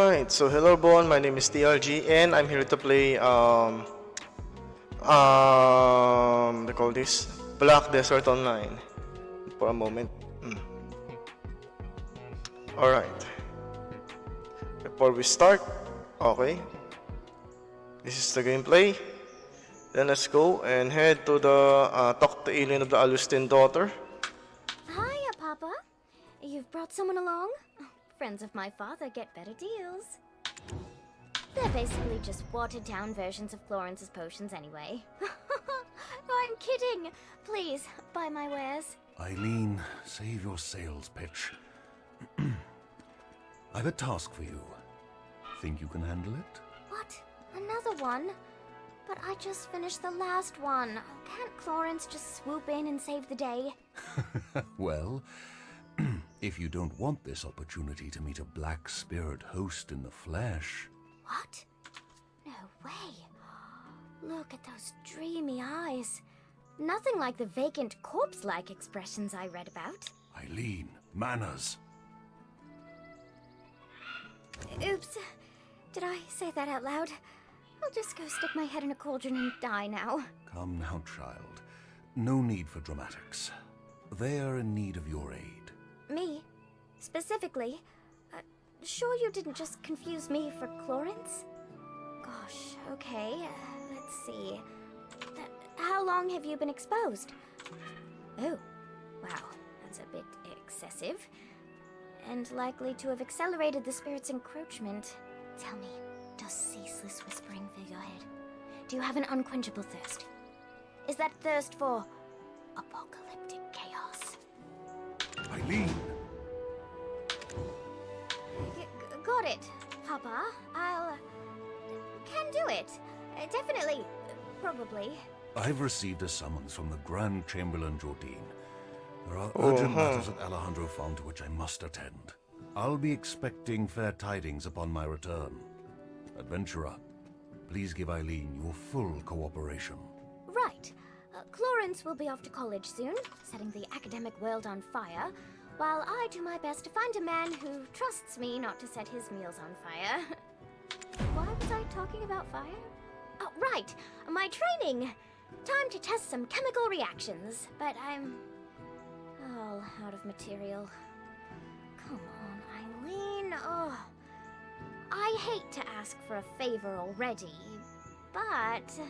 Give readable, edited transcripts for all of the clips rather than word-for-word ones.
Alright, so hello everyone, my name is TLG and I'm here to play they call this Black Desert Online for a moment. Alright, before we start, okay, this is the gameplay. Then let's go and head to the talk to alien of the Alustin daughter. Hiya, Papa. You've brought someone along? Friends of my father get better deals. They're basically just watered-down versions of Florence's potions anyway. I'm kidding. Please, buy my wares. Eileen, save your sales pitch. I've a task for you. Think you can handle it? What? Another one? But I just finished the last one. Can't Florence just swoop in and save the day? Well, if you don't want this opportunity to meet a black spirit host in the flesh... What? No way. Look at those dreamy eyes. Nothing like the vacant corpse-like expressions I read about. Eileen, manners. Oops. Did I say that out loud? I'll just go stick my head in a cauldron and die now. Come now, child. No need for dramatics. They are in need of your aid. Me? Specifically? Sure you didn't just confuse me for Florence? Gosh, okay. Let's see. How long have you been exposed? Oh, wow. That's a bit excessive. And likely to have accelerated the spirit's encroachment. Tell me, does ceaseless whispering fill your head? Do you have an unquenchable thirst? Is that thirst for apocalyptic chaos? Eileen! Got it, Papa. Can do it. Definitely. Probably. I've received a summons from the Grand Chamberlain Jordine. There are urgent matters at Alejandro Farm to which I must attend. I'll be expecting fair tidings upon my return. Adventurer, please give Eileen your full cooperation. Right. Florence will be off to college soon, setting the academic world on fire, while I do my best to find a man who trusts me not to set his meals on fire. Why was I talking about fire? Oh, right. My training. Time to test some chemical reactions, but I'm all out of material. Come on, Eileen. Oh, I hate to ask for a favor already, but...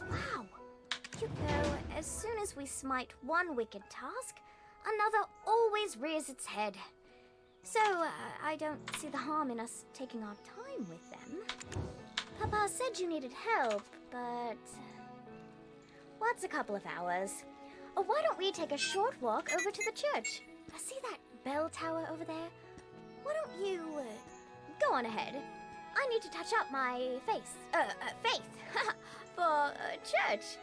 Wow. You know, as soon as we smite one wicked task, another always rears its head. So, I don't see the harm in us taking our time with them. Papa said you needed help, but... what's a couple of hours? Why don't we take a short walk over to the church? See that bell tower over there? Why don't you, go on ahead. I need to touch up my faith, for, church.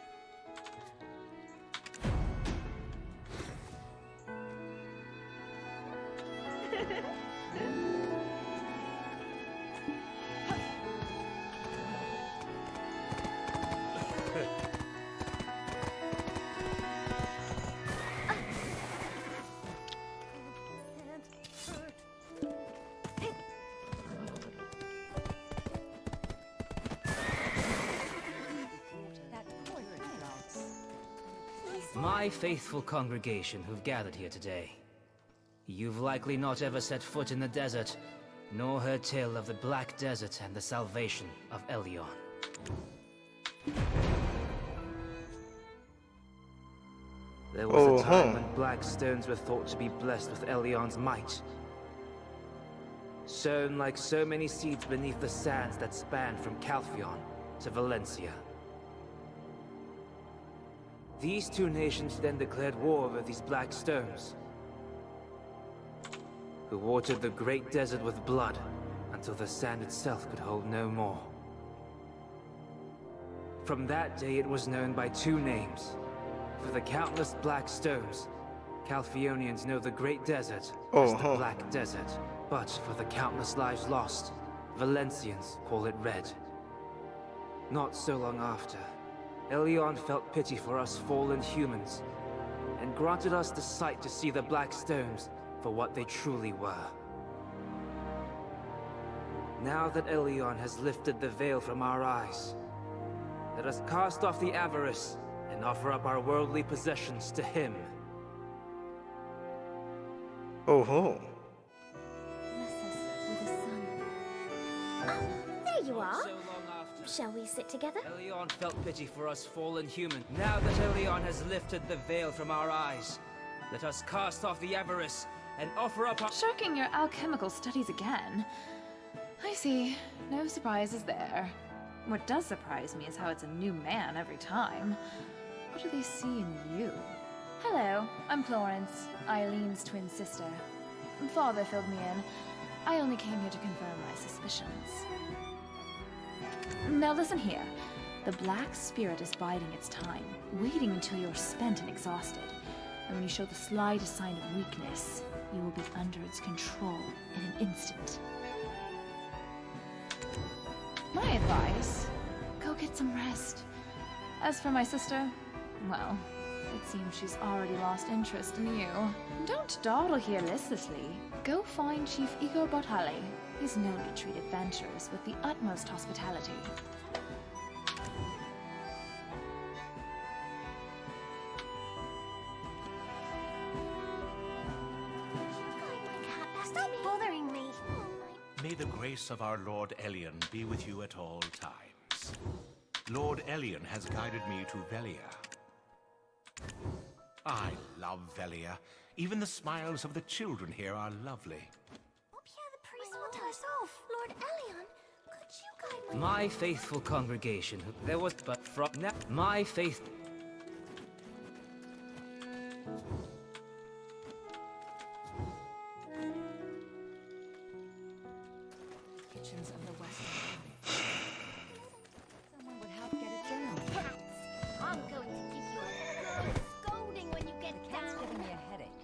My faithful congregation who've gathered here today. You've likely not ever set foot in the desert, nor heard tale of the Black Desert and the salvation of Elion. There was a time when black stones were thought to be blessed with Elion's might. Sown like so many seeds beneath the sands that span from Calphion to Valencia. These two nations then declared war over these black stones, who watered the great desert with blood until the sand itself could hold no more. From that day it was known by two names. For the countless black stones, Calphionians know the Great Desert as the Black Desert. But for the countless lives lost, Valencians call it Red. Not so long after, Elion felt pity for us fallen humans, and granted us the sight to see the black stones for what they truly were. Now that Elion has lifted the veil from our eyes, let us cast off the avarice and offer up our worldly possessions to him. Oh ho. Bless us with a son. Oh, there you are. So long after, Shall we sit together? Elion felt pity for us fallen human. Now that Elion has lifted the veil from our eyes, let us cast off the avarice and offer up our— Shirking your alchemical studies again. I see. No surprises there. What does surprise me is how it's a new man every time. What do they see in you? Hello, I'm Florence, Eileen's twin sister. Father filled me in. I only came here to confirm my suspicions. Now listen here. The Black Spirit is biding its time, waiting until you're spent and exhausted. And when you show the slightest sign of weakness, you will be under its control in an instant. My advice, go get some rest. As for my sister, well, it seems she's already lost interest in you. Don't dawdle here listlessly. Go find Chief Igor Bartali. He's known to treat adventurers with the utmost hospitality. Stop bothering me. May the grace of our Lord Elion be with you at all times. Lord Elion has guided me to Velia. I love Velia. Even the smiles of the children here are lovely. Pierre the priest will tell us off. Lord Elion, could you guide My faithful congregation who— There was but from now— My faith— Kitchens of the West. Someone would help get it down. I'm going to give you a good scolding when you get down. Giving me a headache.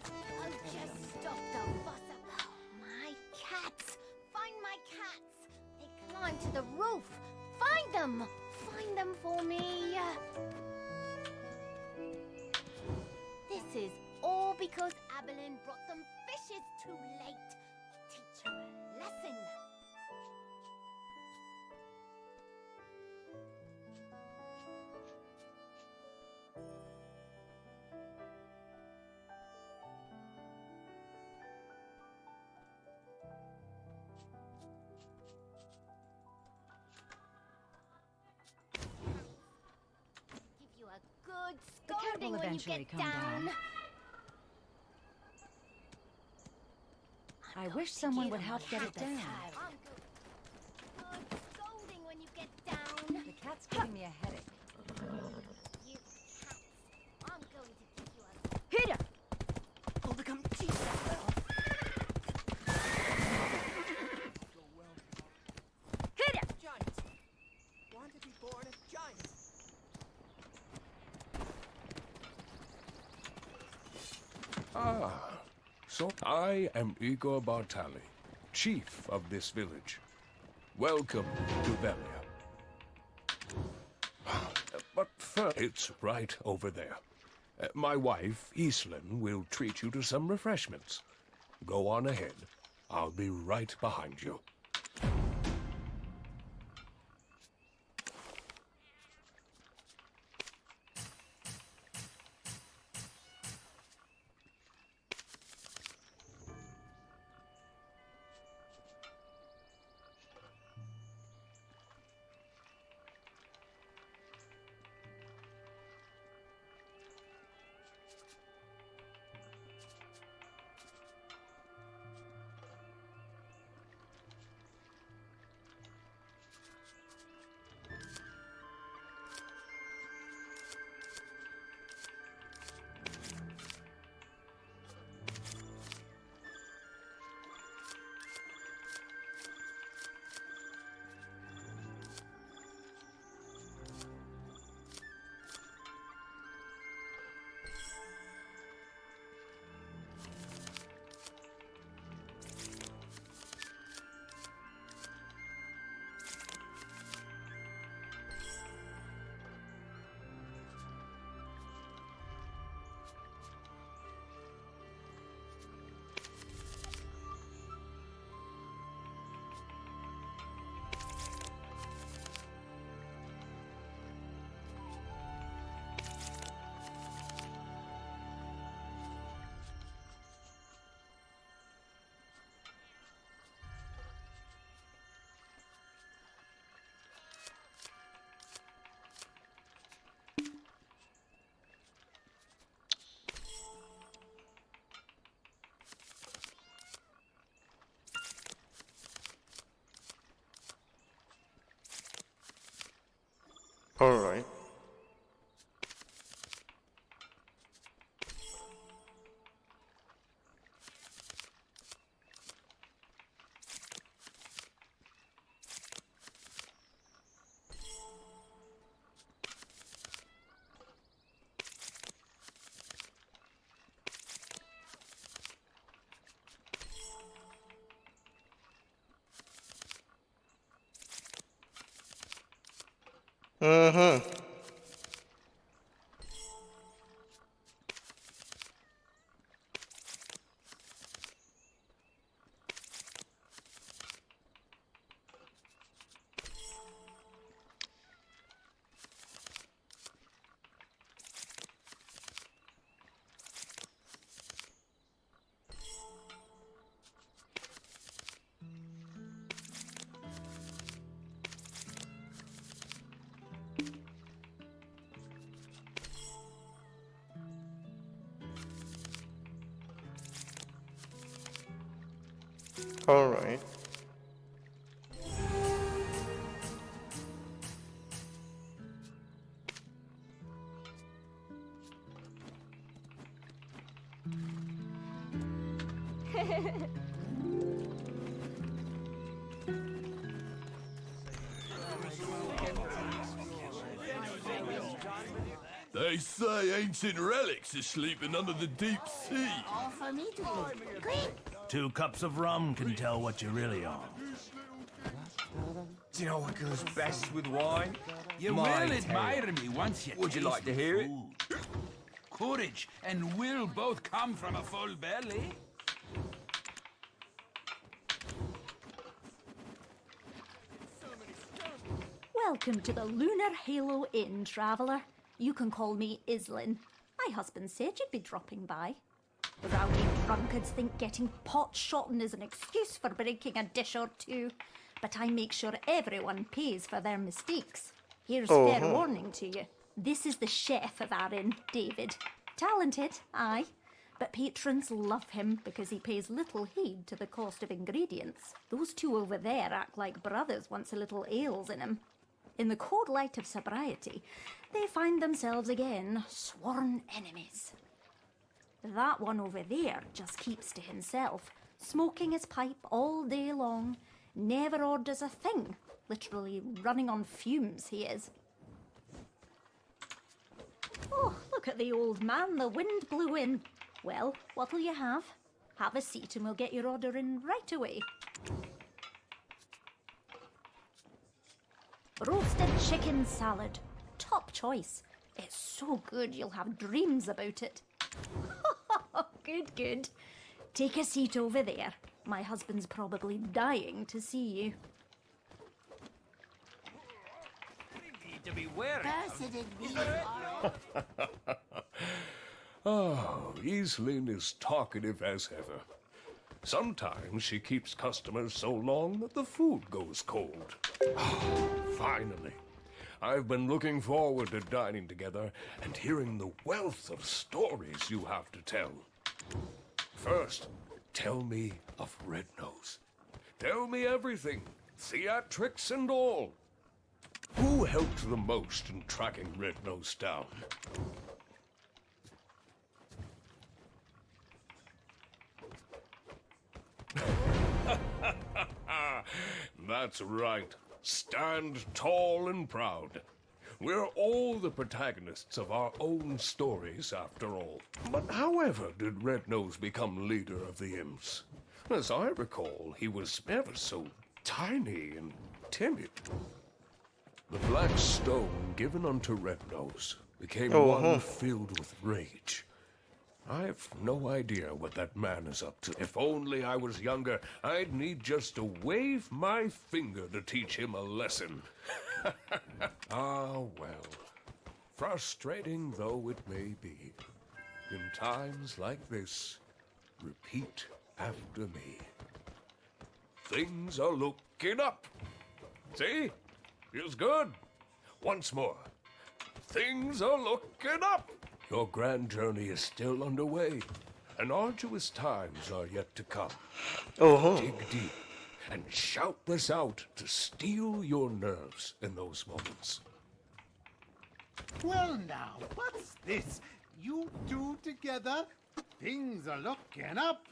Oh, just stop the fuss about my cats. Find my cats. They climb to the roof. Find them. Find them for me. This is all because Abilene brought them fishes too late. Teach her a lesson. Give you a good The cat scolding will when you eventually get come down. down. I wish someone would help get it down. Good scolding when you get down. The cat's giving me a headache. You cats. I'm going to give you a Hit her! I'll become Jesus. Hit her! Giants. Want to be born as giants. So I am Igor Bartali, chief of this village. Welcome to Velia. But first, it's right over there. My wife, Islin, will treat you to some refreshments. Go on ahead. I'll be right behind you. Mm-hmm. All right. They say ancient relics are sleeping under the deep sea. All for me to do. Quick! 2 cups of rum can tell what you're really on. Do you know what goes best with wine? You My will tale. admire me once you Would you taste like to the hear it? food. Courage and will both come from a full belly. Welcome to the Lunar Halo Inn, traveller. You can call me Islin. My husband said you'd be dropping by. Rowdy drunkards think getting pot-shotten is an excuse for breaking a dish or two, but I make sure everyone pays for their mistakes. Here's fair warning to you. This is the chef of our inn, David. Talented, aye, but patrons love him because he pays little heed to the cost of ingredients. Those two over there act like brothers once a little ale's in 'em. In the cold light of sobriety, they find themselves again sworn enemies. That one over there just keeps to himself, smoking his pipe all day long, never orders a thing, literally running on fumes he is. Oh, look at the old man, the wind blew in. Well, what'll you have? Have a seat and we'll get your order in right away. Roasted chicken salad. Top choice. It's so good you'll have dreams about it. Good, good. Take a seat over there. My husband's probably dying to see you. To be wearing. Oh, Iselin is talkative as ever. Sometimes she keeps customers so long that the food goes cold. Finally. I've been looking forward to dining together and hearing the wealth of stories you have to tell. First, tell me of Red Nose. Tell me everything, theatrics and all. Who helped the most in tracking Red Nose down? That's right. Stand tall and proud. We're all the protagonists of our own stories, after all. But however did Red Nose become leader of the Imps? As I recall, he was ever so tiny and timid. The black stone given unto Red Nose became one filled with rage. I've no idea what that man is up to. If only I was younger, I'd need just to wave my finger to teach him a lesson. Ah, well. Frustrating though it may be, in times like this, repeat after me. Things are looking up. See? Feels good. Once more. Things are looking up. Your grand journey is still underway, and arduous times are yet to come. Dig deep and shout this out to steel your nerves in those moments. Well now, what's this? You two together? Things are looking up.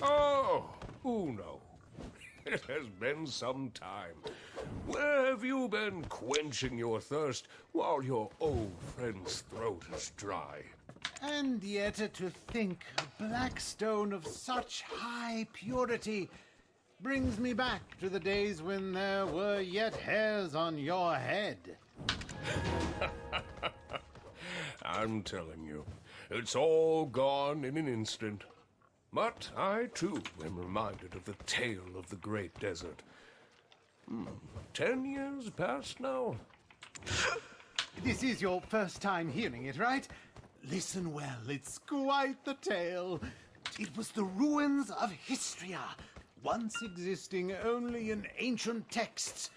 Oh, Uno. It has been some time. Where have you been quenching your thirst while your old friend's throat is dry? And yet to think a black stone of such high purity brings me back to the days when there were yet hairs on your head. I'm telling you, it's all gone in an instant. But I, too, am reminded of the tale of the Great Desert. 10 years past now. This is your first time hearing it, right? Listen well, it's quite the tale. It was the ruins of Histria, once existing only in ancient texts.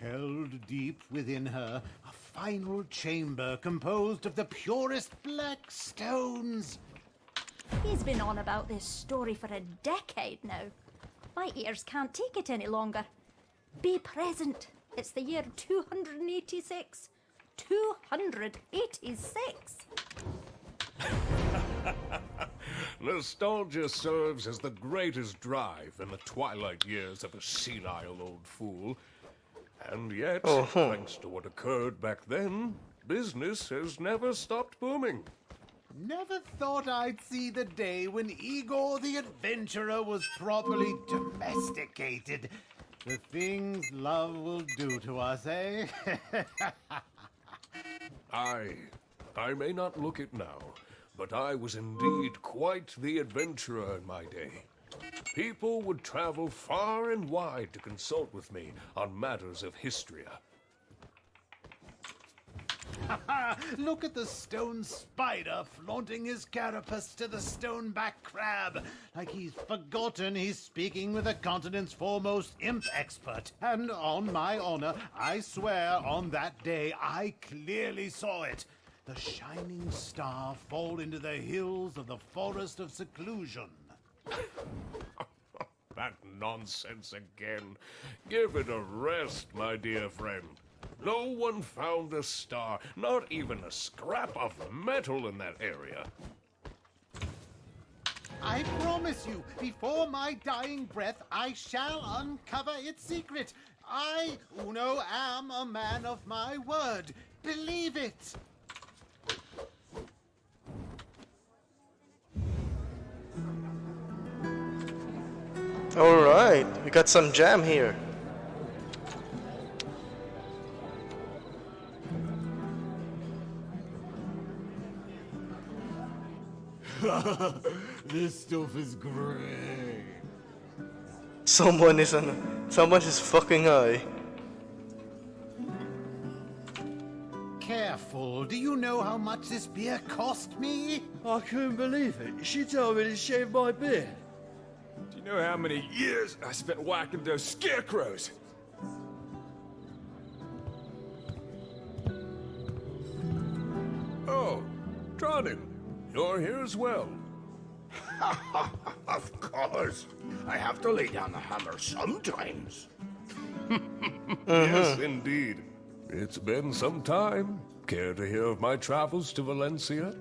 Held deep within her, a final chamber composed of the purest black stones. He's been on about this story for a decade now. My ears can't take it any longer. Be present. It's the year 286. 286! Nostalgia serves as the greatest drive in the twilight years of a senile old fool. And yet, thanks to what occurred back then, business has never stopped booming. Never thought I'd see the day when Igor the Adventurer was properly domesticated. The things love will do to us, eh? I may not look it now, but I was indeed quite the adventurer in my day. People would travel far and wide to consult with me on matters of Histria. Look at the stone spider flaunting his carapace to the stoneback crab, like he's forgotten he's speaking with the continent's foremost imp expert. And on my honor, I swear on that day I clearly saw it. The shining star fall into the hills of the Forest of Seclusion. That nonsense again. Give it a rest, my dear friend. No one found the star, not even a scrap of metal in that area. I promise you, before my dying breath, I shall uncover its secret. I, Uno, am a man of my word. Believe it. Alright, we got some jam here. This stuff is great. Someone's fucking high. Careful, do you know how much this beer cost me? I couldn't believe it. She told me to shave my beard. Do you know how many years I spent whacking those scarecrows? Oh, Tronin, you're here as well. Of course. I have to lay down the hammer sometimes. Yes, indeed. It's been some time. Care to hear of my travels to Valencia?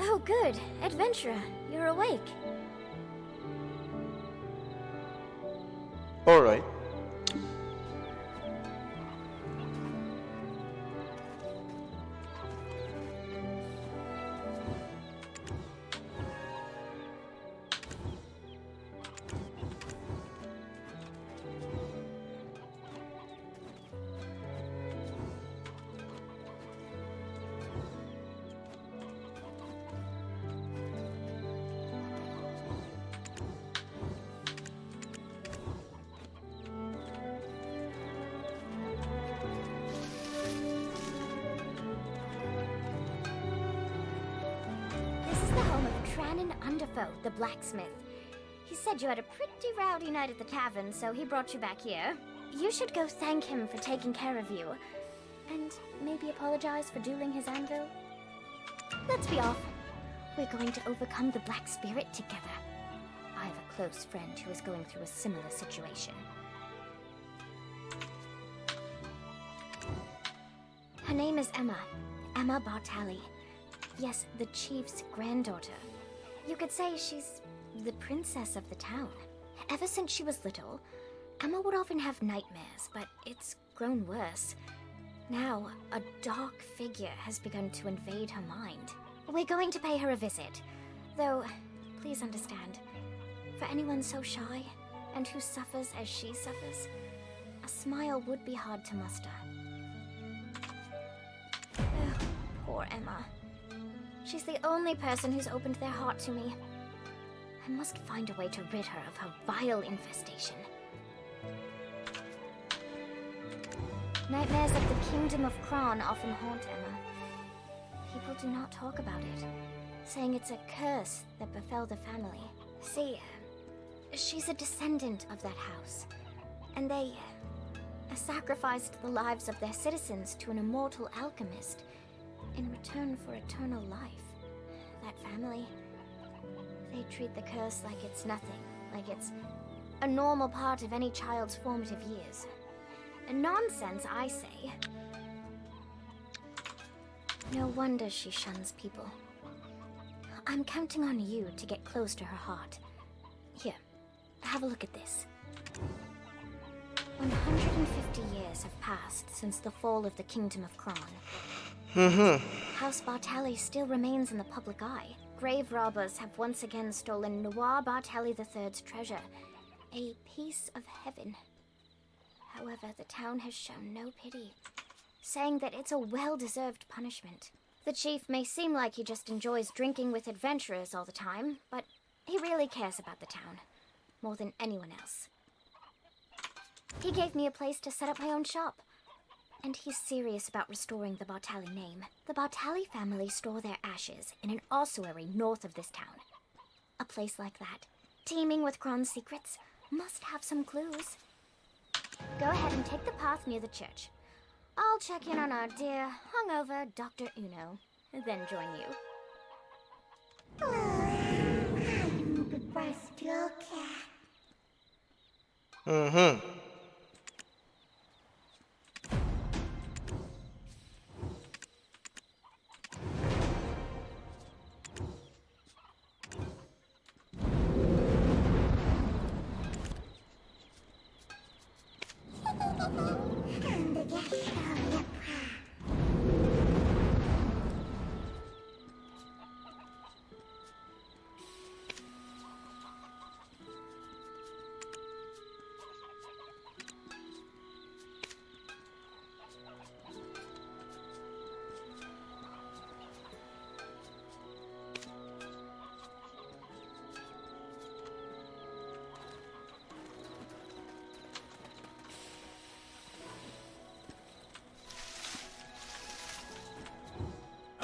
Oh, good. Adventurer, you're awake. Alright. The blacksmith. He said you had a pretty rowdy night at the tavern, so he brought you back here. You should go thank him for taking care of you. And maybe apologize for dueling his anvil. Let's be off. We're going to overcome the black spirit together. I have a close friend who is going through a similar situation. Her name is Emma. Emma Bartali. Yes, the chief's granddaughter. You could say she's the princess of the town. Ever since she was little, Emma would often have nightmares, but it's grown worse. Now, a dark figure has begun to invade her mind. We're going to pay her a visit. Though, please understand, for anyone so shy, and who suffers as she suffers, a smile would be hard to muster. Oh, poor Emma. She's the only person who's opened their heart to me. I must find a way to rid her of her vile infestation. Nightmares of the Kingdom of Kron often haunt Emma. People do not talk about it, saying it's a curse that befell the family. See, she's a descendant of that house, and they sacrificed the lives of their citizens to an immortal alchemist in return for eternal life. That family, they treat the curse like it's nothing, like it's a normal part of any child's formative years. Nonsense, I say. No wonder she shuns people. I'm counting on you to get close to her heart. Here, have a look at this. 150 years have passed since the fall of the Kingdom of Kron. House Bartali still remains in the public eye. Grave robbers have once again stolen Noir Bartali III's treasure, a piece of heaven. However, the town has shown no pity, saying that it's a well-deserved punishment. The chief may seem like he just enjoys drinking with adventurers all the time, but he really cares about the town, more than anyone else. He gave me a place to set up my own shop, and he's serious about restoring the Bartali name. The Bartali family store their ashes in an ossuary north of this town. A place like that, teeming with Kron's secrets, must have some clues. Go ahead and take the path near the church. I'll check in on our dear, hungover Dr. Uno, then join you.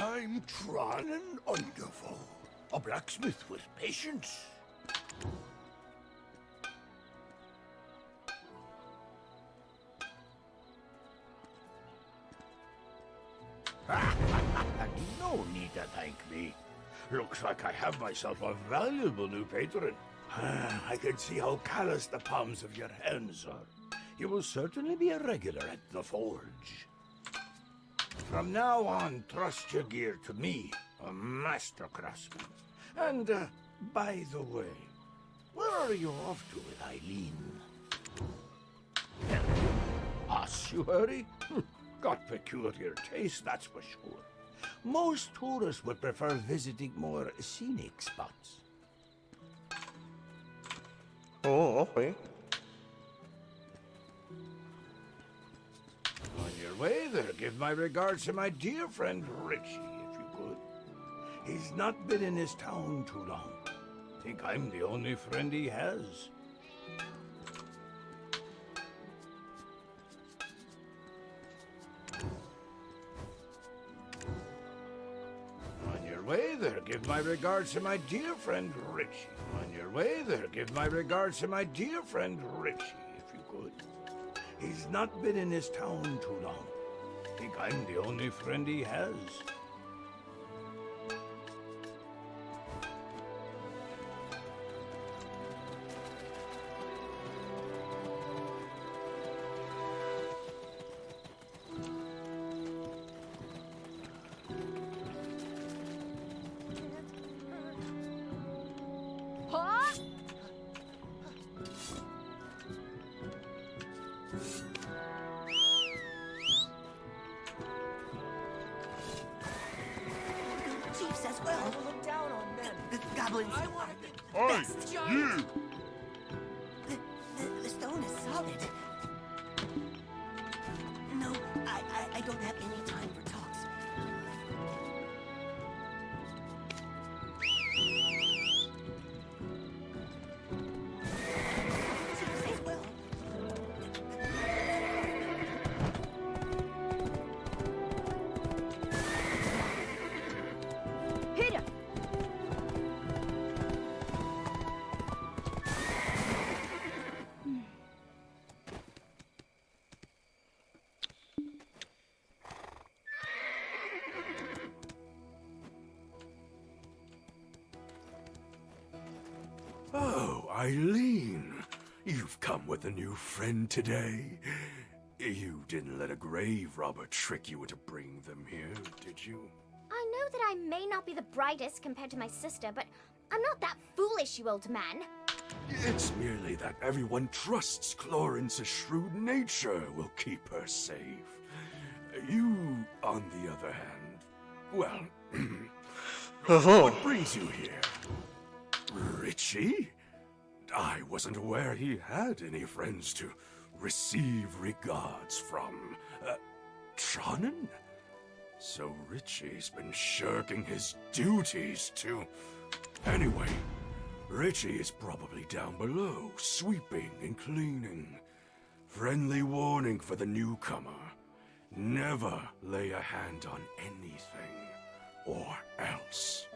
I'm Tron and Underfo, a blacksmith with patience. No need to thank me. Looks like I have myself a valuable new patron. I can see how callous the palms of your hands are. You will certainly be a regular at the forge. From now on, trust your gear to me, a master craftsman. And, by the way, where are you off to with Eileen? Ossuary? Got peculiar taste, that's for sure. Most tourists would prefer visiting more scenic spots. Oh, okay. On your way there, give my regards to my dear friend Richie, if you could. He's not been in his town too long. Think I'm the only friend he has. On your way there, give my regards to my dear friend Richie. On your way there, give my regards to my dear friend Richie, if you could. He's not been in his town too long. Think I'm the only friend he has. goblins. Hey, you! The stone is solid. No, I don't have any time for talks. Well, Hit him! Oh, Eileen. You've come with a new friend today. You didn't let a grave robber trick you into bringing them here, did you? I know that I may not be the brightest compared to my sister, but I'm not that foolish, you old man. It's merely that everyone trusts Clorin's shrewd nature will keep her safe. You, on the other hand, well, what brings you here? Richie? I wasn't aware he had any friends to receive regards from. Tronnen? So Richie's been shirking his duties to... Anyway, Richie is probably down below, sweeping and cleaning. Friendly warning for the newcomer. Never lay a hand on anything, or else.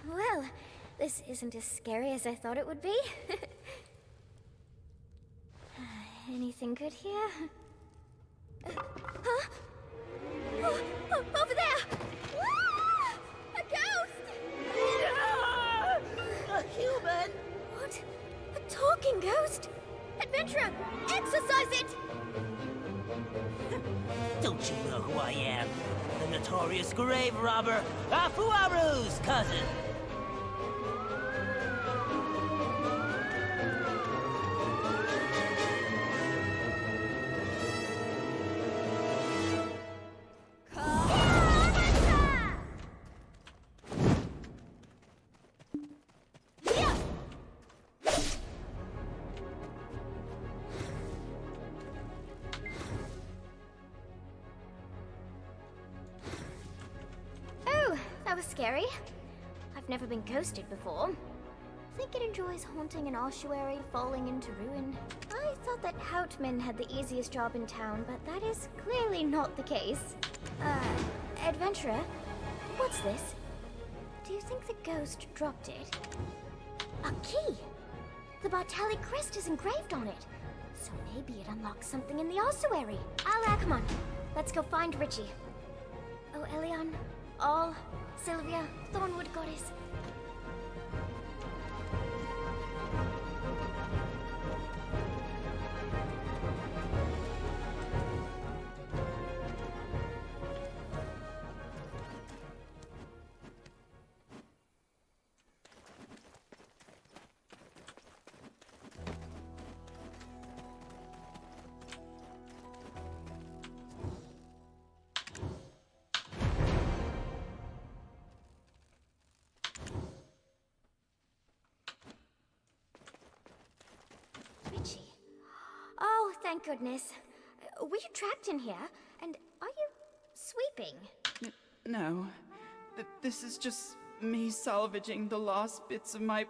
Well, this isn't as scary as I thought it would be. Anything good here? Huh? Oh, over there! Ah! A ghost! a human? What? A talking ghost? Adventurer, exorcise it! Don't you know who I am? The notorious grave robber, Afuaru's cousin. That was scary. I've never been ghosted before. I think it enjoys haunting an ossuary falling into ruin. I thought that Houtman had the easiest job in town, but that is clearly not the case. Adventurer, what's this? Do you think the ghost dropped it? A key! The Bartali crest is engraved on it. So maybe it unlocks something in the ossuary. Come on. Let's go find Richie. Oh, Elion. All, Sylvia, Thornwood Goddess. Oh, thank goodness. Were you trapped in here? And are you sweeping? No. This is just me salvaging the last bits of my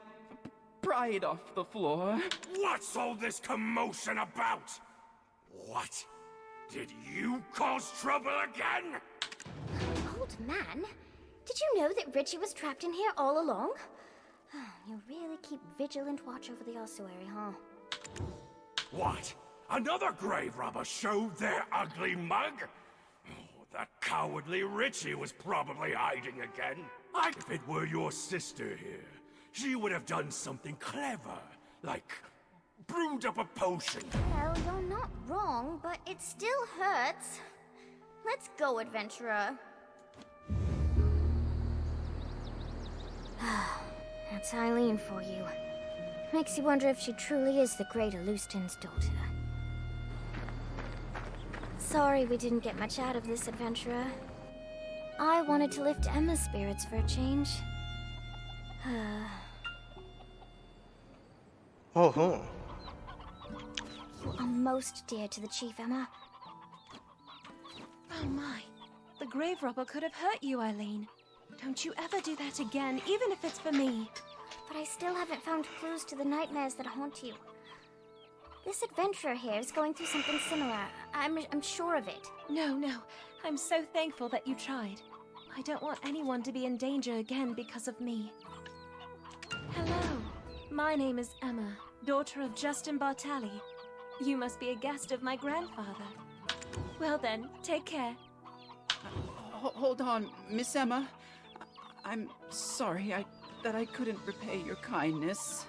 pride off the floor. What's all this commotion about? What? Did you cause trouble again? Old man, did you know that Richie was trapped in here all along? You really keep vigilant watch over the ossuary, huh? What? Another grave robber showed their ugly mug? Oh, that cowardly Richie was probably hiding again. If it were your sister here, she would have done something clever, like brewed up a potion. Well, you're not wrong, but it still hurts. Let's go, adventurer. That's Eileen for you. Makes you wonder if she truly is the great Alustin's daughter. Sorry we didn't get much out of this adventurer. I wanted to lift Emma's spirits for a change. Oh, You are most dear to the Chief, Emma. Oh my. The grave robber could have hurt you, Eileen. Don't you ever do that again, even if it's for me. But I still haven't found clues to the nightmares that haunt you. This adventurer here is going through something similar. I'm sure of it. No. I'm so thankful that you tried. I don't want anyone to be in danger again because of me. Hello. My name is Emma, daughter of Justin Bartali. You must be a guest of my grandfather. Well then, take care. Hold on, Miss Emma. I'm sorry that I couldn't repay your kindness.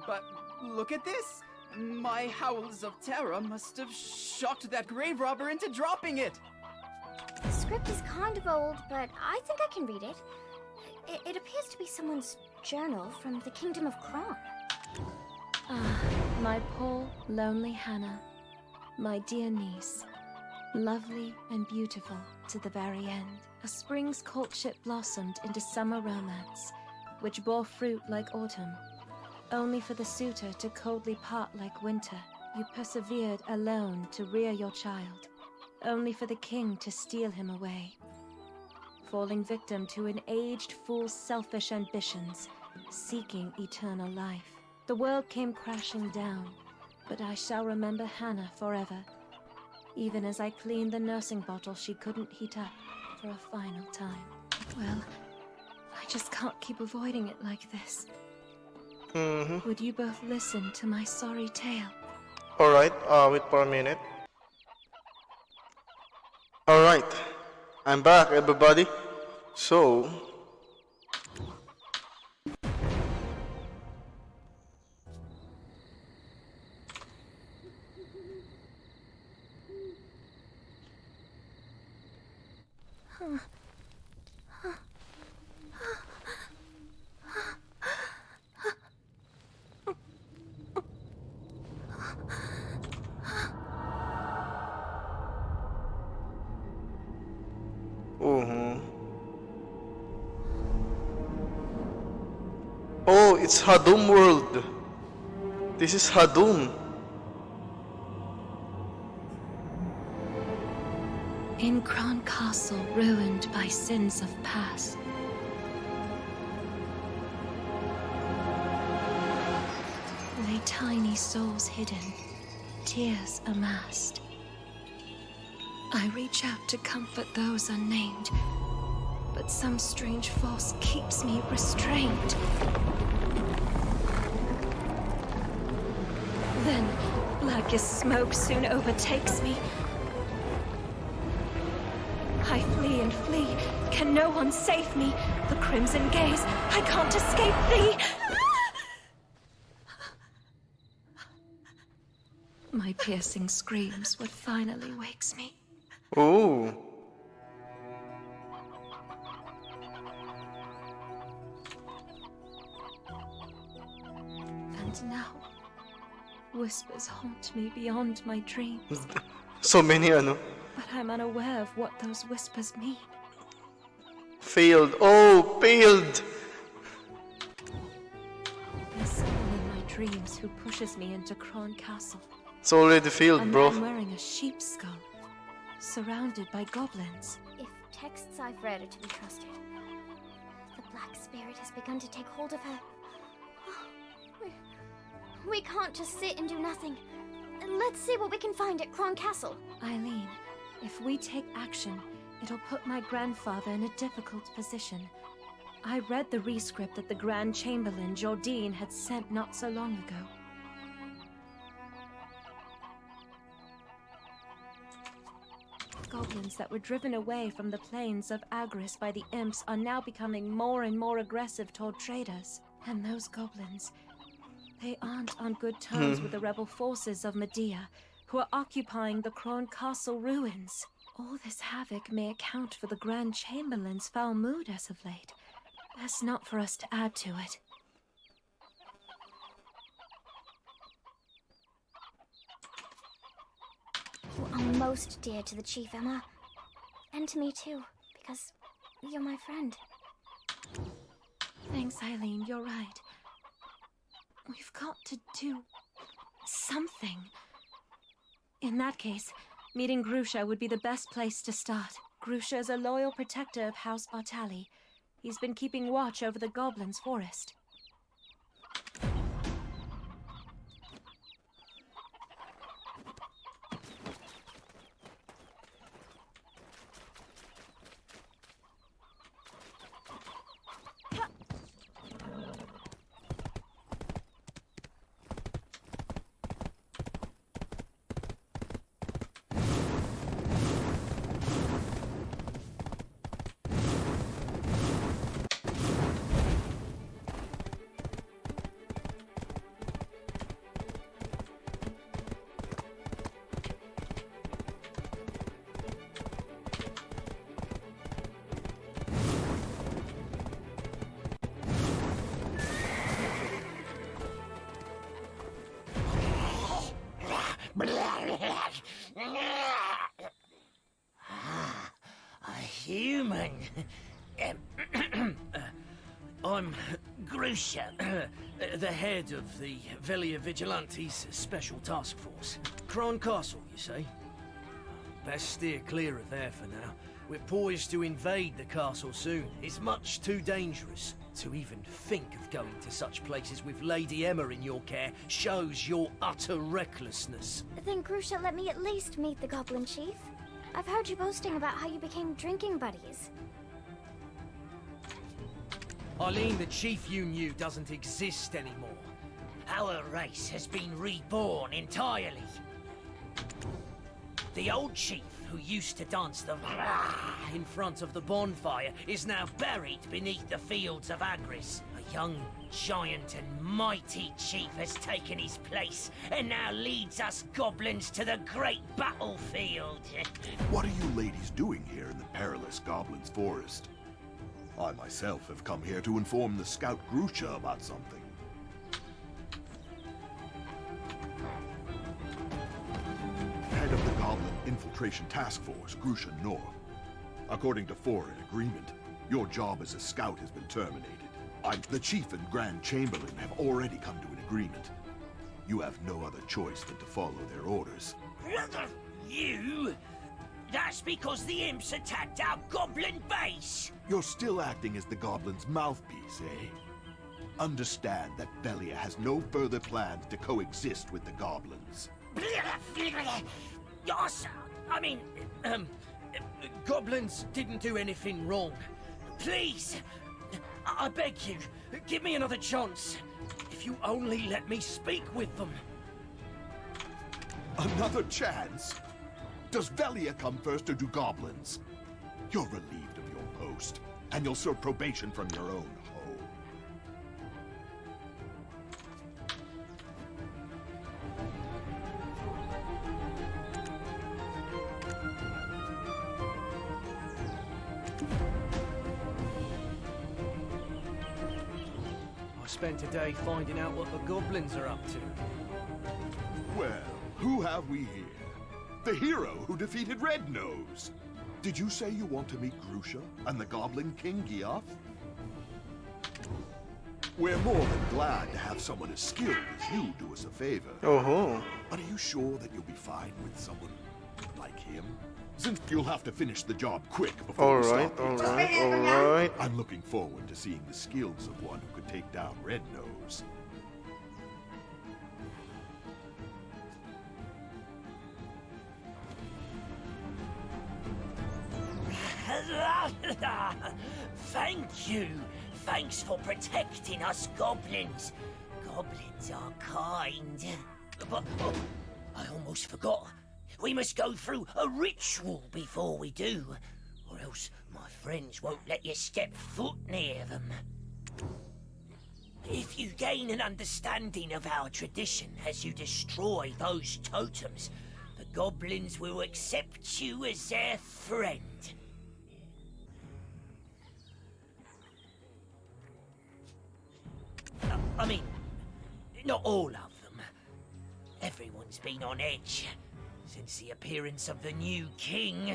But look at this. My howls of terror must have shocked that grave robber into dropping it. The script is kind of old, but I think I can read it. It appears to be someone's journal from the Kingdom of Kron. Ah, my poor, lonely Hannah. My dear niece. Lovely and beautiful to the very end. A spring's courtship blossomed into summer romance, which bore fruit like autumn. Only for the suitor to coldly part like winter, you persevered alone to rear your child. Only for the king to steal him away. Falling victim to an aged fool's selfish ambitions, seeking eternal life. The world came crashing down, but I shall remember Hannah forever. Even as I cleaned the nursing bottle she couldn't heat up for a final time. Well, I just can't keep avoiding it like this. Would you both listen to my sorry tale? alright, wait for a minute. Alright, I'm back, everybody. So, oh, it's Hadum World. This is Hadum. In Kron Castle, ruined by sins of past. Lay tiny souls hidden, tears amassed. I reach out to comfort those unnamed, but some strange force keeps me restrained. Then, blackest smoke soon overtakes me. I flee and flee. Can no one save me? The crimson gaze. I can't escape thee. My piercing screams what finally wakes me. Oh. And now, whispers haunt me beyond my dreams. So many, ano? But I'm unaware of what those whispers mean. Failed. Oh, failed. There's someone in my dreams who pushes me into Kron Castle. It's already failed, bro. I'm wearing a sheep's skull, surrounded by goblins. If texts I've read are to be trusted, the Black Spirit has begun to take hold of her. We can't just sit and do nothing. Let's see what we can find at Kron Castle. Eileen, if we take action, it'll put my grandfather in a difficult position. I read the rescript that the Grand Chamberlain, Jordine, had sent not so long ago. Goblins that were driven away from the plains of Agris by the imps are now becoming more and more aggressive toward traders. And those goblins, they aren't on good terms with the rebel forces of Medea, who are occupying the Kron Castle ruins. All this havoc may account for the Grand Chamberlain's foul mood as of late. Best not for us to add to it. most dear to the Chief, Emma. And to me too, because you're my friend. Thanks, Eileen, you're right. We've got to do something. In that case, meeting Grusha would be the best place to start. Grusha is a loyal protector of House Bartali. He's been keeping watch over the Goblins' forest. A human. I'm Grusha, the head of the Velia Vigilantes Special Task Force. Kron Castle, you say? Best steer clear of there for now. We're poised to invade the castle soon. It's much too dangerous. To even think of going to such places with Lady Emma in your care shows your utter recklessness. Then Grusha, let me at least meet the Goblin Chief. I've heard you boasting about how you became drinking buddies. Eileen, the chief you knew doesn't exist anymore. Our race has been reborn entirely. The old chief who used to dance the in front of the bonfire is now buried beneath the fields of Agris. A young, giant and mighty chief has taken his place and now leads us goblins to the great battlefield. What are you ladies doing here in the perilous Goblin's Forest? I myself have come here to inform the scout Grusha about something. Head of the Goblin Infiltration Task Force, Grusha Nor. According to foreign agreement, your job as a scout has been terminated. The Chief and Grand Chamberlain have already come to an agreement. You have no other choice than to follow their orders. You? That's because the imps attacked our goblin base! You're still acting as the Goblin's mouthpiece, eh? Understand that Velia has no further plans to coexist with the Goblins. Yes, I mean, Goblins didn't do anything wrong. please! I beg you, give me another chance. If you only let me speak with them. Another chance? Does Velia come first or do Goblins? You're relieved of your post, and you'll serve probation from your own home. I spent a day finding out what the goblins are up to. Well, who have we here? The hero who defeated Red Nose! Did you say you want to meet Grusha and the Goblin King Giaf? We're more than glad to have someone as skilled as you do us a favor. Oh. But are you sure that you'll be fine with someone like him? Since you'll have to finish the job quick before we start the attack. Alright. I'm looking forward to seeing the skills of one who could take down Red Nose. Thank you! Thanks for protecting us goblins. Goblins are kind. But, oh, I almost forgot. We must go through a ritual before we do, or else my friends won't let you step foot near them. If you gain an understanding of our tradition as you destroy those totems, the goblins will accept you as their friend. I mean, not all of them. Everyone's been on edge. since the appearance of the new king.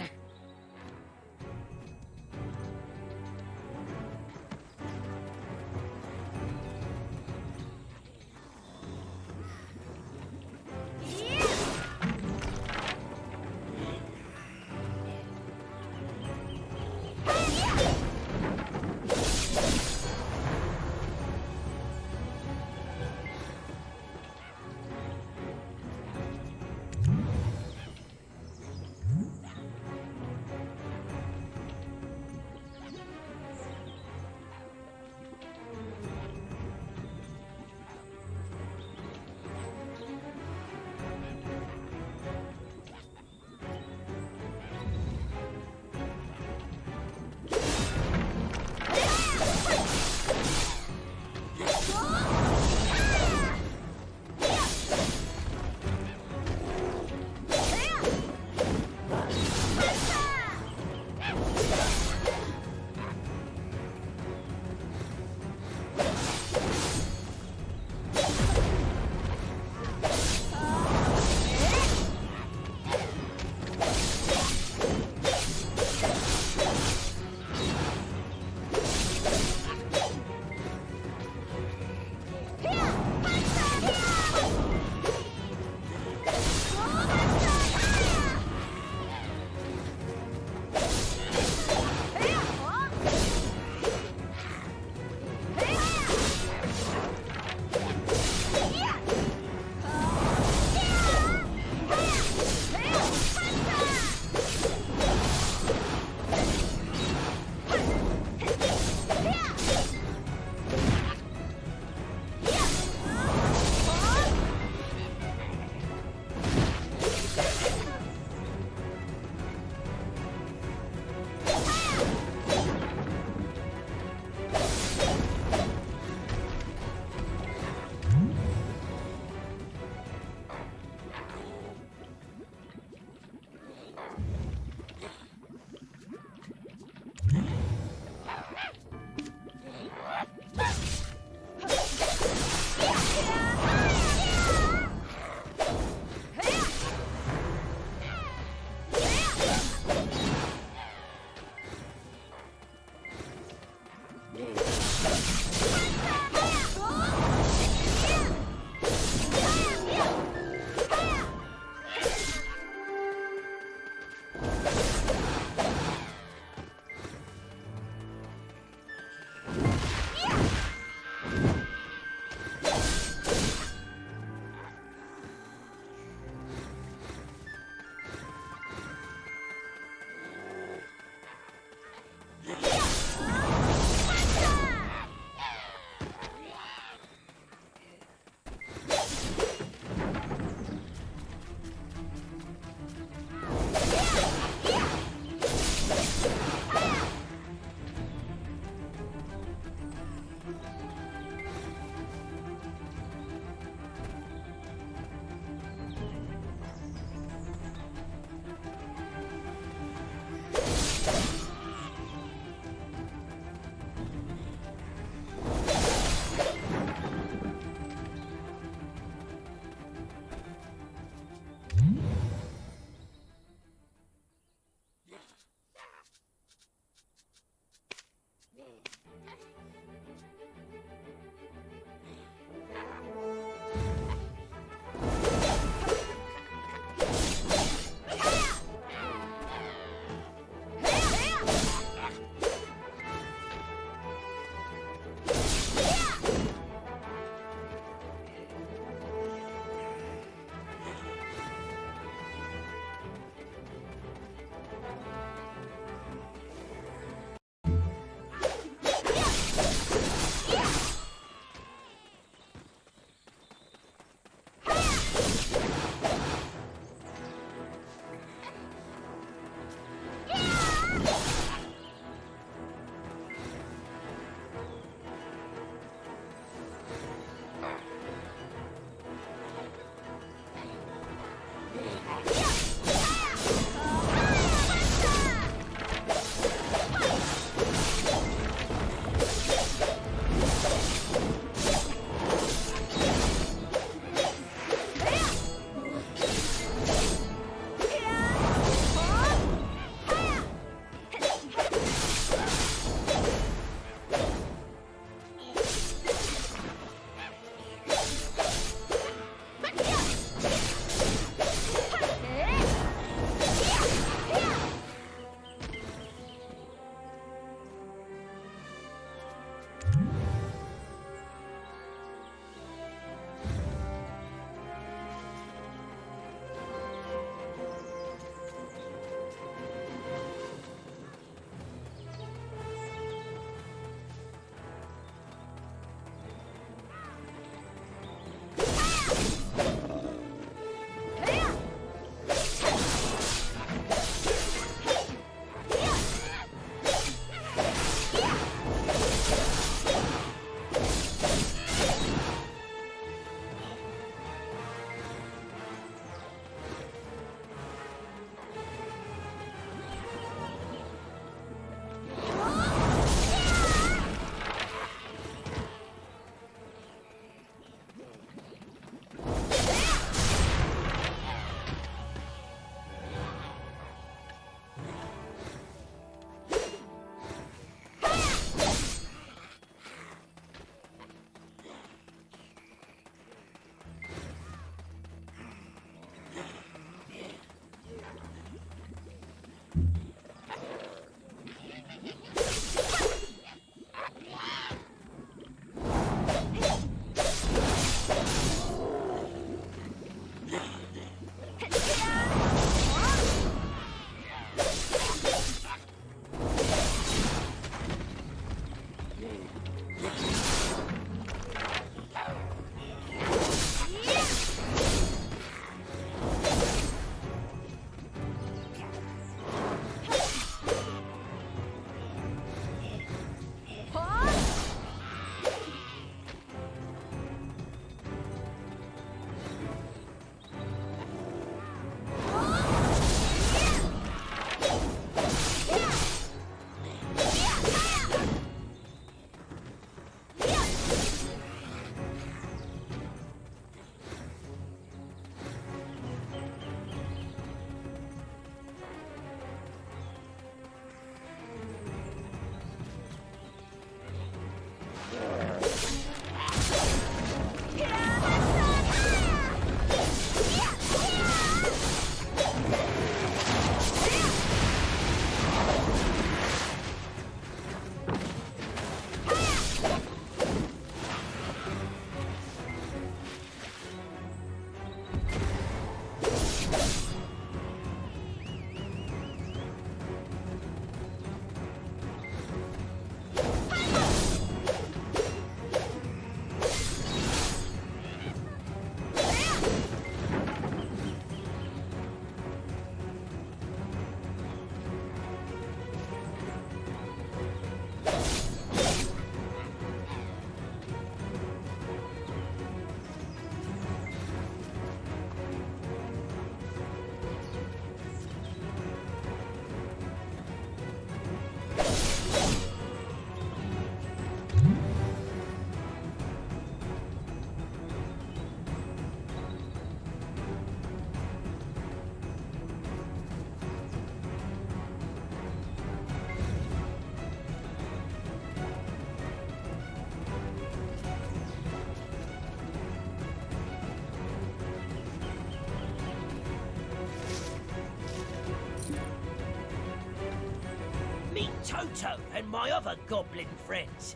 Toto and my other goblin friends.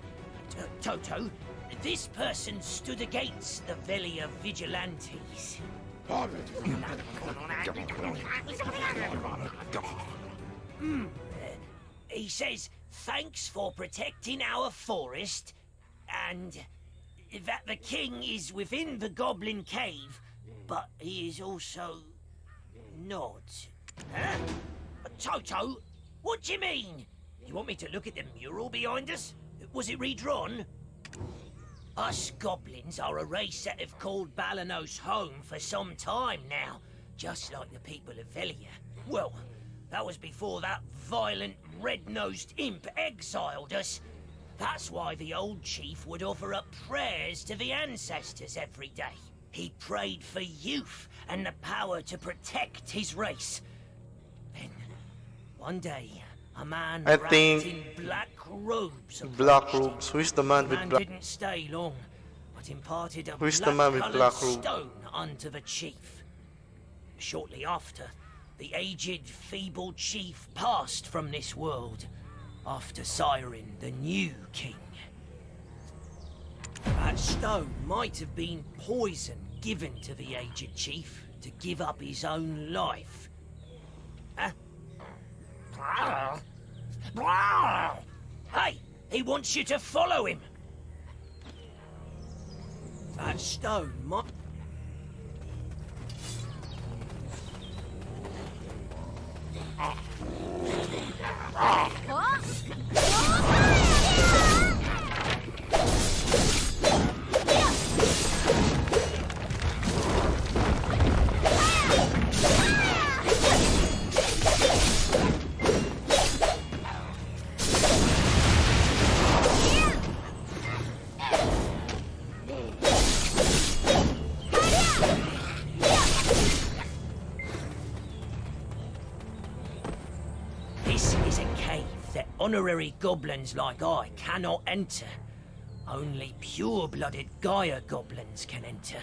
Toto, this person stood against the Velia vigilantes. He says thanks for protecting our forest, and that the king is within the goblin cave, but he is also not. Huh? Toto, what do you mean? You want me to look at the mural behind us? Was it redrawn? Us goblins are a race that have called Balanos home for some time now, just like the people of Velia. Well, that was before that violent, red-nosed imp exiled us. That's why the old chief would offer up prayers to the ancestors every day. He prayed for youth and the power to protect his race. Then, one day, a man wrapped in black robes. Black robes. Who is the man with black? Didn't stay long, but imparted a Who is the man with black robe? stone unto the chief. Shortly after, the aged, feeble chief passed from this world, after siring the new king. That stone might have been poison given to the aged chief to give up his own life. Huh? Hey, he wants you to follow him. That stone might... This is a cave that honorary goblins like I cannot enter. Only pure-blooded Gaia goblins can enter.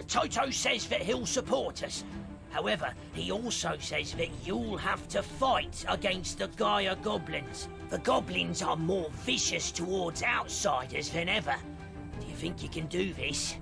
Toto says that he'll support us. However, he also says that you'll have to fight against the Gaia goblins. The goblins are more vicious towards outsiders than ever. Do you think you can do this?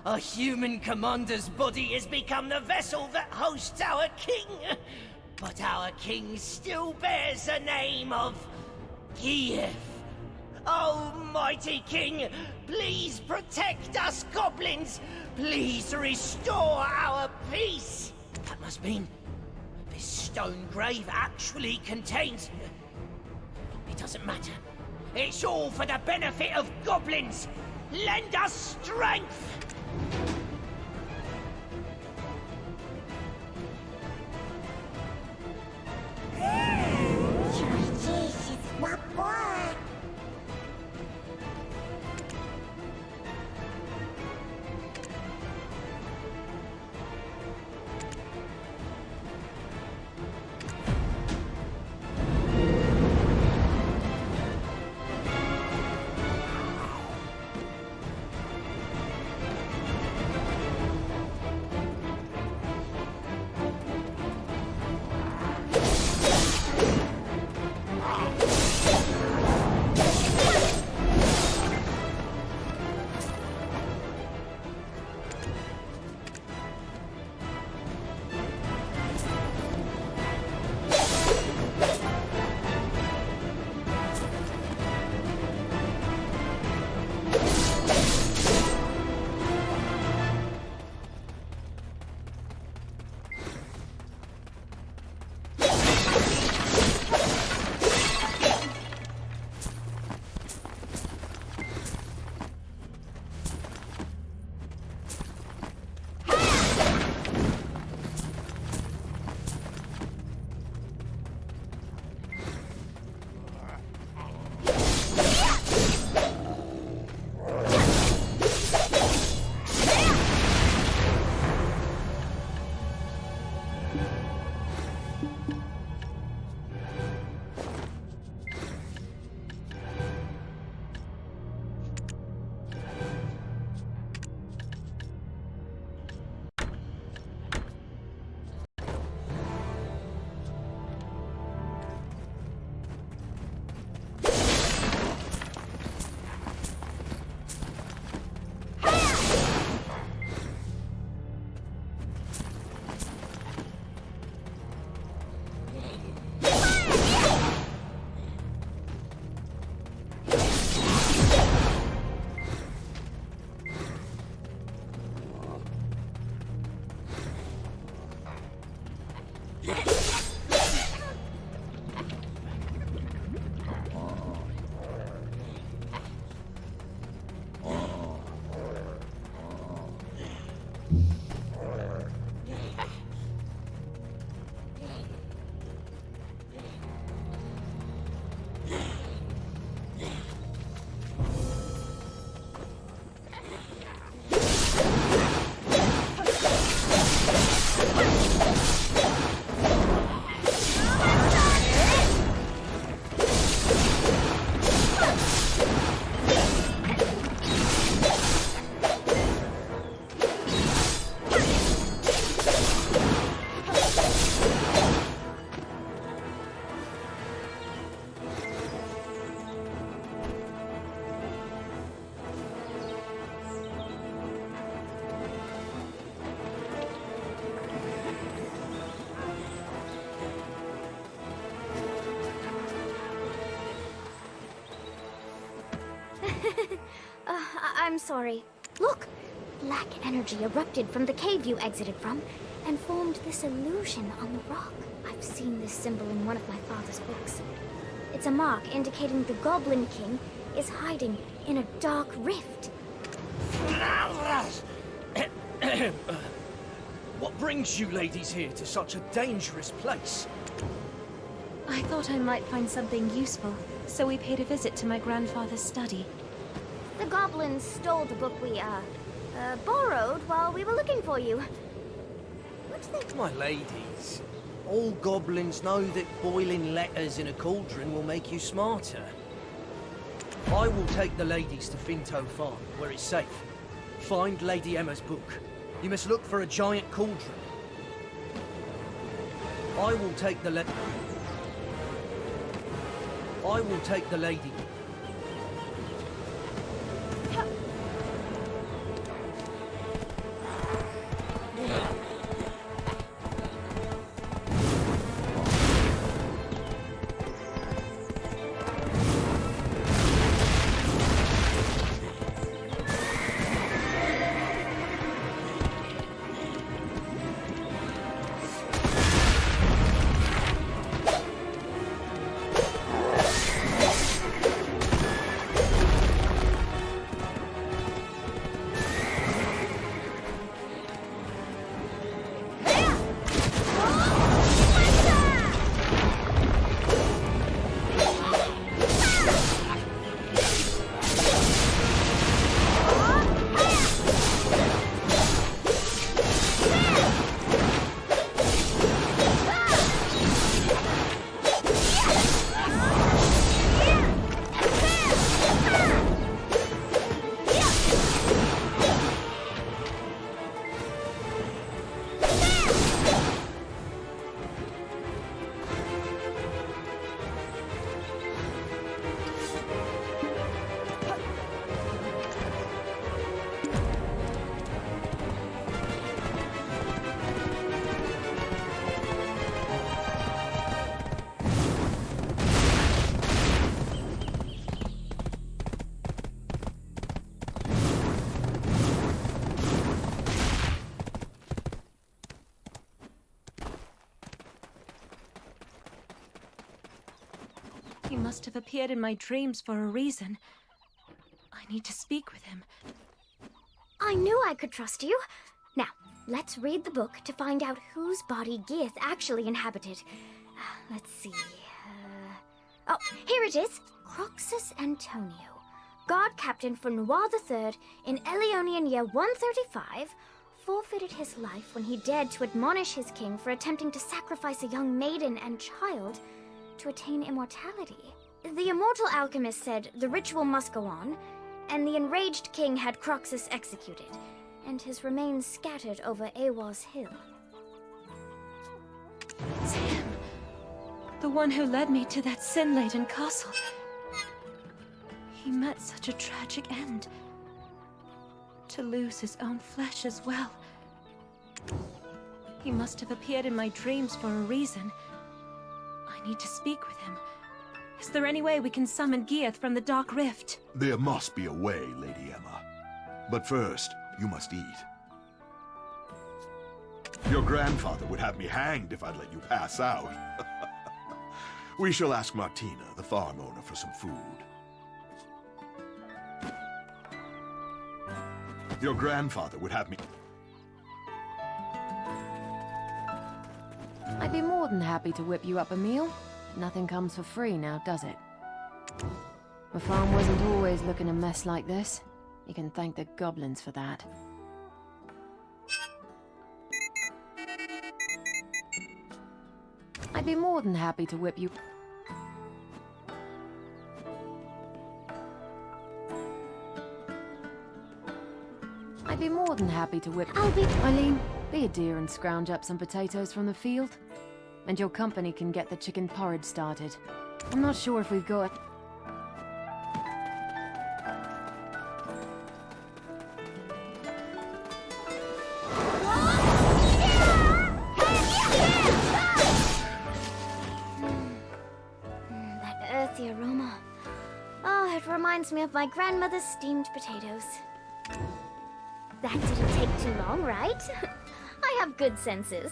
A human commander's body has become the vessel that hosts our king. But our king still bears the name of Kiev. Oh, mighty king, please protect us goblins. Please restore our peace. That must mean this stone grave actually contains... It doesn't matter. It's all for the benefit of goblins. Lend us strength! I'm sorry. Look! Black energy erupted from the cave you exited from and formed this illusion on the rock. I've seen this symbol in one of my father's books. It's a mark indicating the Goblin King is hiding in a dark rift. What brings you ladies here to such a dangerous place? I thought I might find something useful, so we paid a visit to my grandfather's study. The goblins stole the book we, borrowed while we were looking for you. What do they... My ladies, all goblins know that boiling letters in a cauldron will make you smarter. I will take the ladies to Finto Farm, where it's safe. Find Lady Emma's book. You must look for a giant cauldron. I will take the lady... He must have appeared in my dreams for a reason. I need to speak with him. I knew I could trust you. Now, let's read the book to find out whose body Geath actually inhabited. Let's see. Oh, here it is. Croxus Antonio, guard captain for Noir III in Elionian year 135, forfeited his life when he dared to admonish his king for attempting to sacrifice a young maiden and child to attain immortality. The immortal alchemist said the ritual must go on, and the enraged king had Croxus executed, and his remains scattered over Awar's hill. It's him. The one who led me to that sin-laden castle. He met such a tragic end. To lose his own flesh as well. He must have appeared in my dreams for a reason. I need to speak with him. Is there any way we can summon Geath from the Dark Rift? There must be a way, Lady Emma. But first, you must eat. Your grandfather would have me hanged if I'd let you pass out. We shall ask Martina, the farm owner, for some food. Your grandfather would have me... I'd be more than happy to whip you up a meal. Nothing comes for free now, does it? My farm wasn't always looking a mess like this. You can thank the goblins for that. I'd be more than happy to whip you... I'd be more than happy to whip... Eileen, be a dear and scrounge up some potatoes from the field. And your company can get the chicken porridge started. I'm not sure if we've got... That earthy aroma. Oh, it reminds reminds me of my grandmother's steamed potatoes. That didn't take too long, right? I have good senses.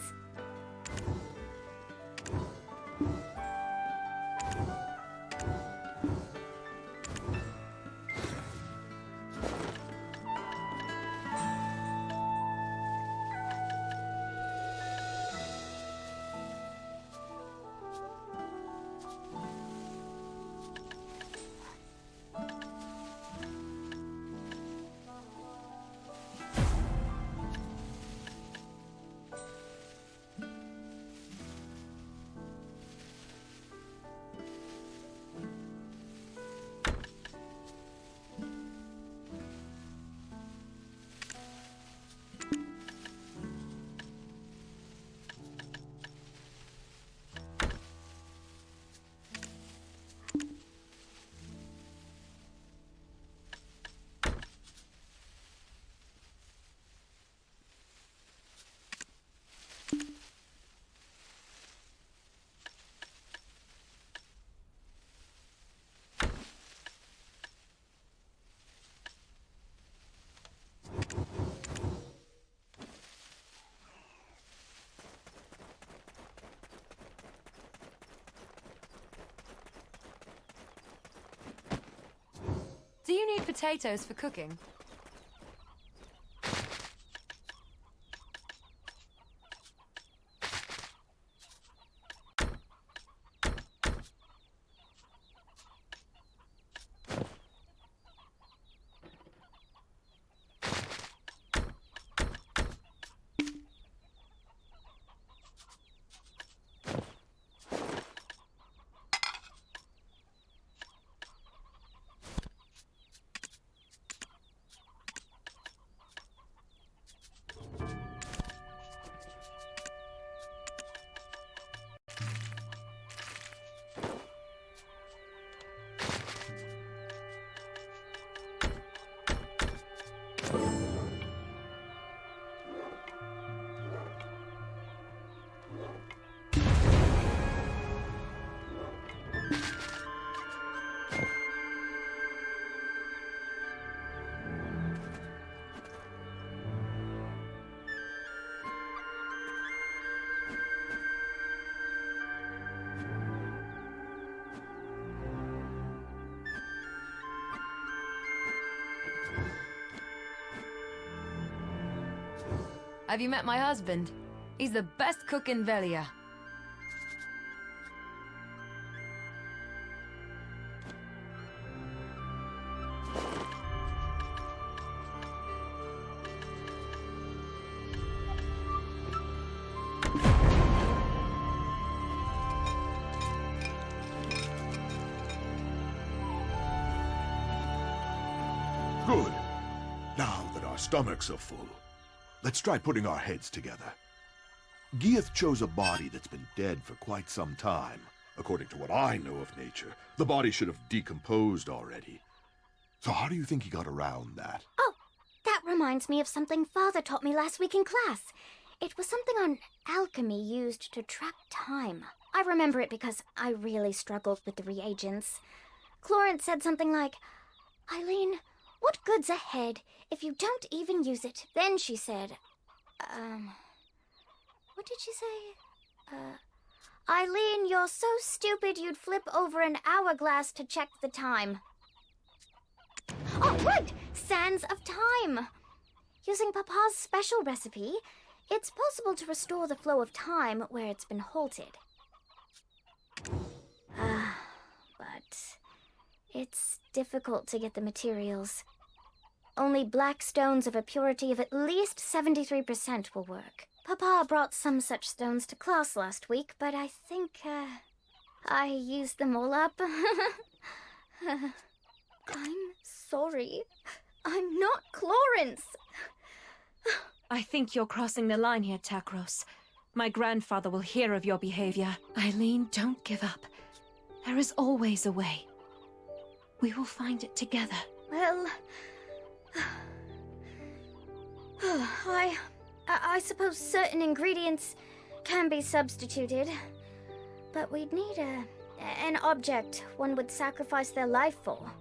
Do you need potatoes for cooking? Have you met my husband? He's the best cook in Velia. Good. Now that our stomachs are full, let's try putting our heads together. Gieth chose a body that's been dead for quite some time. According to what I know of nature, the body should have decomposed already. So how do you think he got around that? Oh, that reminds me of something Father taught me last week in class. It was something on alchemy used to trap time. I remember it because I really struggled with the reagents. Clorence said something like, "Eileen, what good's ahead if you don't even use it?" Then she said, what did she say? "Eileen, you're so stupid you'd flip over an hourglass to check the time." Oh, right! Sands of Time! Using Papa's special recipe, it's possible to restore the flow of time where it's been halted. But it's difficult to get the materials. Only black stones of a purity of at least 73% will work. Papa brought some such stones to class last week, but I think, I used them all up. I'm sorry. I'm not Clorence. I think you're crossing the line here, Takros. My grandfather will hear of your behavior. Eileen, don't give up. There is always a way. We will find it together. Well, I suppose certain ingredients can be substituted, but we'd need an object one would sacrifice their life for.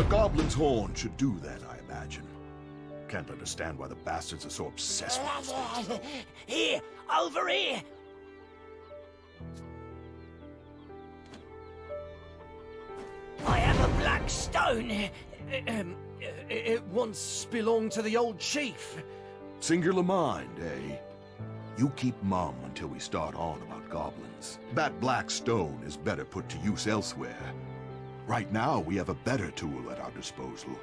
A goblin's horn should do that, I imagine. Can't understand why the bastards are so obsessed with this thing. Here, over here. I have a black stone. It once belonged to the old chief. Singular mind, eh? You keep mum until we start on about goblins. That black stone is better put to use elsewhere. Right now, we have a better tool at our disposal.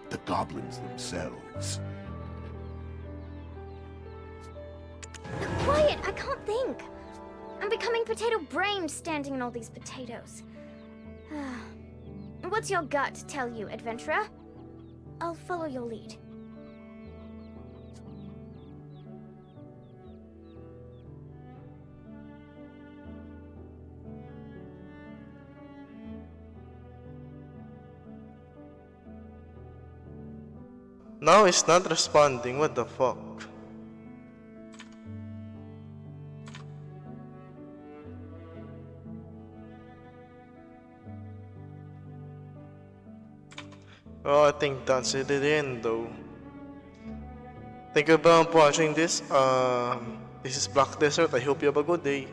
The goblins themselves. Quiet, I can't think. I'm becoming potato-brained standing in all these potatoes. What's your gut tell you, adventurer? I'll follow your lead. Now it's not responding, what the fuck? Oh, I think that's it at the end though. Thank you everyone for watching this. This is Black Desert. I hope you have a good day.